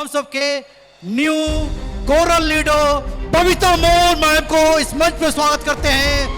महोत्सव के new coral leader Babita मोर ma'am को इस मंच पर स्वागत करते हैं।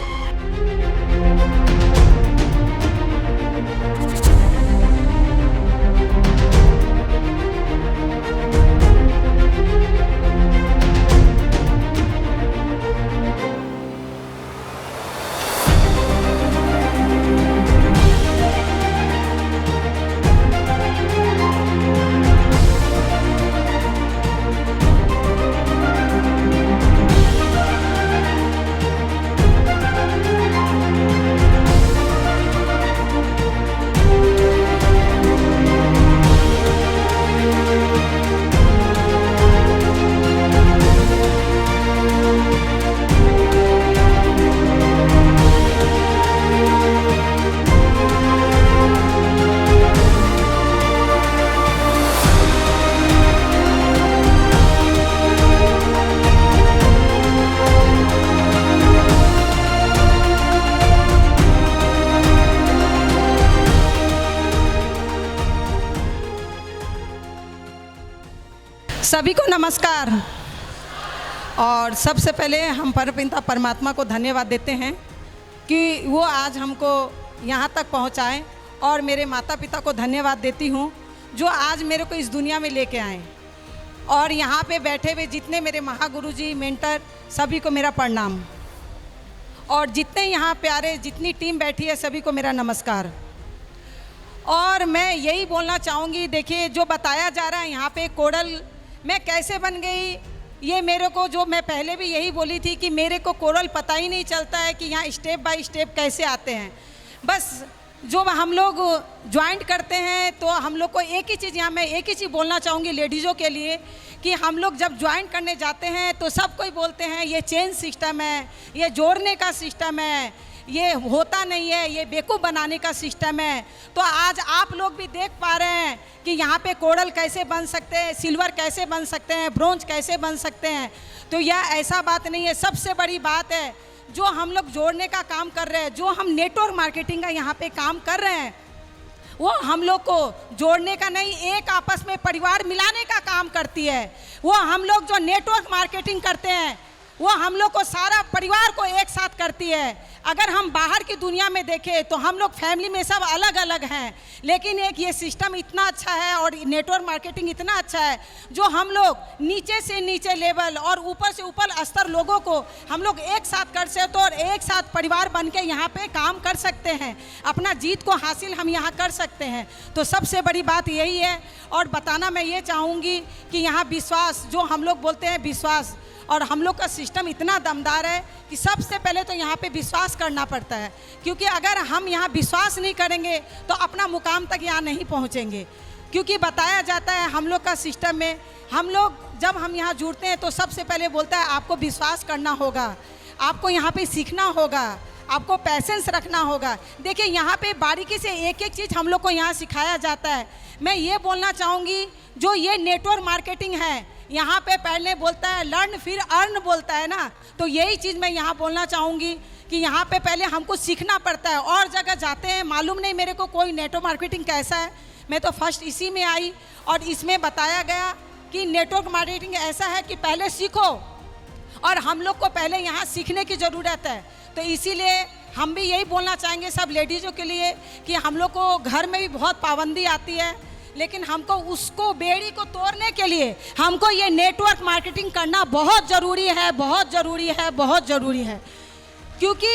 सभी को नमस्कार। और सबसे पहले हम परमपिता परमात्मा को धन्यवाद देते हैं कि वो आज हमको यहाँ तक पहुँचाएं, और मेरे माता पिता को धन्यवाद देती हूँ जो आज मेरे को इस दुनिया में लेके आए। और यहाँ पे बैठे हुए जितने मेरे महागुरु जी, मेंटर, सभी को मेरा प्रणाम। और जितने यहाँ प्यारे जितनी टीम बैठी है सभी को मेरा नमस्कार। और मैं यही बोलना चाहूँगी, देखिए जो बताया जा रहा है यहाँ पे कोरल मैं कैसे बन गई, ये मेरे को, जो मैं पहले भी यही बोली थी कि मेरे को कोरल पता ही नहीं चलता है कि यहाँ स्टेप बाय स्टेप कैसे आते हैं। बस जो हम लोग ज्वाइंट करते हैं तो हम लोग को एक ही चीज़, यहाँ मैं एक ही चीज़ बोलना चाहूँगी लेडीज़ों के लिए कि हम लोग जब ज्वाइंट करने जाते हैं तो सब कोई बोलते हैं ये चेन सिस्टम है, ये जोड़ने का सिस्टम है, ये होता नहीं है, ये बेवकूफ़ बनाने का सिस्टम है। तो आज आप लोग भी देख पा रहे हैं कि यहाँ पे कोरल कैसे बन सकते हैं, सिल्वर कैसे बन सकते हैं, ब्रोंज कैसे बन सकते हैं। तो यह ऐसा बात नहीं है। सबसे बड़ी बात है जो हम लोग जोड़ने का काम कर रहे हैं, जो हम नेटवर्क मार्केटिंग का यहाँ पे काम कर रहे हैं, वो हम लोग को जोड़ने का नहीं, एक आपस में परिवार मिलाने का काम करती है। वो हम लोग जो नेटवर्क मार्केटिंग करते हैं वो हम लोग को सारा परिवार को एक साथ करती है। अगर हम बाहर की दुनिया में देखें तो हम लोग फैमिली में सब अलग अलग हैं, लेकिन एक ये सिस्टम इतना अच्छा है और नेटवर्क मार्केटिंग इतना अच्छा है जो हम लोग नीचे से नीचे लेवल और ऊपर से ऊपर स्तर लोगों को हम लोग एक साथ कर सकते और एक साथ परिवार बन के यहाँ पे काम कर सकते हैं, अपना जीत को हासिल हम यहाँ कर सकते हैं। तो सबसे बड़ी बात यही है। और बताना मैं ये चाहूँगी कि यहाँ विश्वास, जो हम लोग बोलते हैं विश्वास, और हम लोग का सिस्टम इतना दमदार है कि सबसे पहले तो यहाँ पे विश्वास करना पड़ता है, क्योंकि अगर हम यहाँ विश्वास नहीं करेंगे तो अपना मुकाम तक यहाँ नहीं पहुँचेंगे। क्योंकि बताया जाता है हम लोग का सिस्टम में, हम लोग जब हम यहाँ जुड़ते हैं तो सबसे पहले बोलता है आपको विश्वास करना होगा, आपको यहाँ पे सीखना होगा, आपको पैसेंस रखना होगा। देखिए यहाँ पे बारीकी से एक एक चीज़ हम लोग को यहाँ सिखाया जाता है। मैं ये बोलना चाहूँगी जो ये नेटवर्क मार्केटिंग है, यहाँ पे पहले बोलता है लर्न फिर अर्न बोलता है ना, तो यही चीज़ मैं यहाँ बोलना चाहूँगी कि यहाँ पे पहले हमको सीखना पड़ता है। और जगह जाते हैं, मालूम नहीं मेरे को कोई नेटवर्क मार्केटिंग कैसा है, मैं तो फर्स्ट इसी में आई और इसमें बताया गया कि नेटवर्क मार्केटिंग ऐसा है कि पहले सीखो, और हम लोग को पहले यहाँ सीखने की ज़रूरत है। तो इसीलिए हम भी यही बोलना चाहेंगे सब लेडीज़ों के लिए कि हम लोग को घर में भी बहुत पाबंदी आती है, लेकिन हमको उसको बेड़ी को तोड़ने के लिए हमको ये नेटवर्क मार्केटिंग करना बहुत ज़रूरी है, बहुत ज़रूरी है, बहुत ज़रूरी है। क्योंकि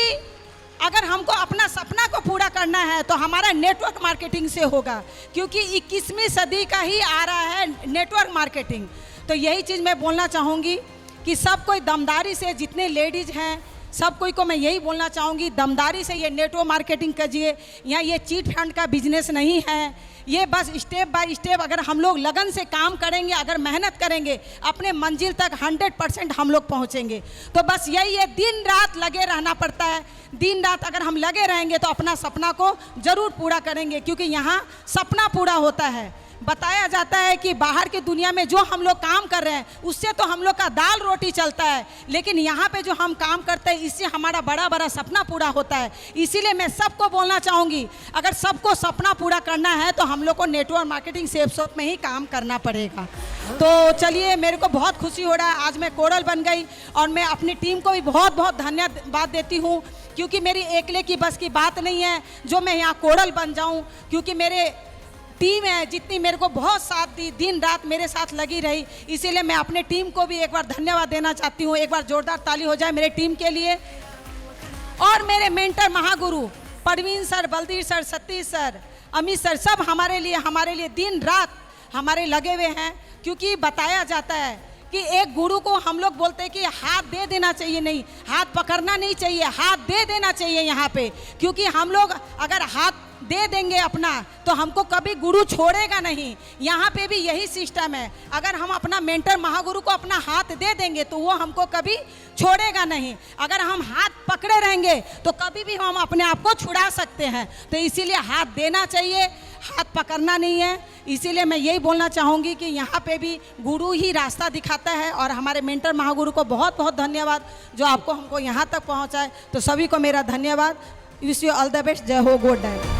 अगर हमको अपना सपना को पूरा करना है तो हमारा नेटवर्क मार्केटिंग से होगा, क्योंकि 21वीं सदी का ही आ रहा है नेटवर्क मार्केटिंग। तो यही चीज़ मैं बोलना चाहूँगी कि सब कोई दमदारी से, जितने लेडीज़ हैं सब कोई को मैं यही बोलना चाहूँगी, दमदारी से ये नेटवर्क मार्केटिंग कीजिए। यहाँ ये चीट फंड का बिजनेस नहीं है, ये बस स्टेप बाय स्टेप अगर हम लोग लगन से काम करेंगे, अगर मेहनत करेंगे, अपने मंजिल तक 100% हम लोग पहुँचेंगे। तो बस यही है, दिन रात लगे रहना पड़ता है। दिन रात अगर हम लगे रहेंगे तो अपना सपना को ज़रूर पूरा करेंगे, क्योंकि यहाँ सपना पूरा होता है। बताया जाता है कि बाहर की दुनिया में जो हम लोग काम कर रहे हैं उससे तो हम लोग का दाल रोटी चलता है, लेकिन यहाँ पे जो हम काम करते हैं इससे हमारा बड़ा बड़ा सपना पूरा होता है। इसीलिए मैं सबको बोलना चाहूँगी, अगर सबको सपना पूरा करना है तो हम लोग को नेटवर्क मार्केटिंग सेफ शॉप में ही काम करना पड़ेगा। तो चलिए, मेरे को बहुत खुशी हो रहा है, आज मैं कोरल बन गई और मैं अपनी टीम को भी बहुत बहुत धन्यवाद देती हूँ, क्योंकि मेरी अकेले की बस की बात नहीं है जो मैं यहाँ कोरल बन जाऊँ, क्योंकि मेरे टीम है जितनी मेरे को बहुत साथ दी, दिन रात मेरे साथ लगी रही। इसीलिए मैं अपने टीम को भी एक बार धन्यवाद देना चाहती हूँ। एक बार जोरदार ताली हो जाए मेरे टीम के लिए। और मेरे मेंटर महागुरु Parveen sir, Baldir sir, Satish sir, Amit sir, सब हमारे लिए दिन रात हमारे लगे हुए हैं, क्योंकि बताया जाता है कि एक गुरु को हम लोग बोलते हैं कि हाथ दे देना चाहिए, नहीं हाथ पकड़ना नहीं चाहिए, हाथ दे देना चाहिए यहाँ पे, क्योंकि हम लोग अगर हाथ दे देंगे अपना तो हमको कभी गुरु छोड़ेगा नहीं। यहाँ पे भी यही सिस्टम है, अगर हम अपना मेंटर महागुरु को अपना हाथ दे देंगे तो वो हमको कभी छोड़ेगा नहीं। अगर हम हाथ पकड़े रहेंगे तो कभी भी हम अपने आप को छुड़ा सकते हैं। तो इसीलिए हाथ देना चाहिए, हाथ पकड़ना नहीं है। इसीलिए मैं यही बोलना चाहूँगी कि यहाँ पे भी गुरु ही रास्ता दिखाता है, और हमारे मेंटर महागुरु को बहुत बहुत धन्यवाद जो आपको हमको यहाँ तक पहुँचाए। तो सभी को मेरा धन्यवाद। Wish you all the best. जय हो, गॉड।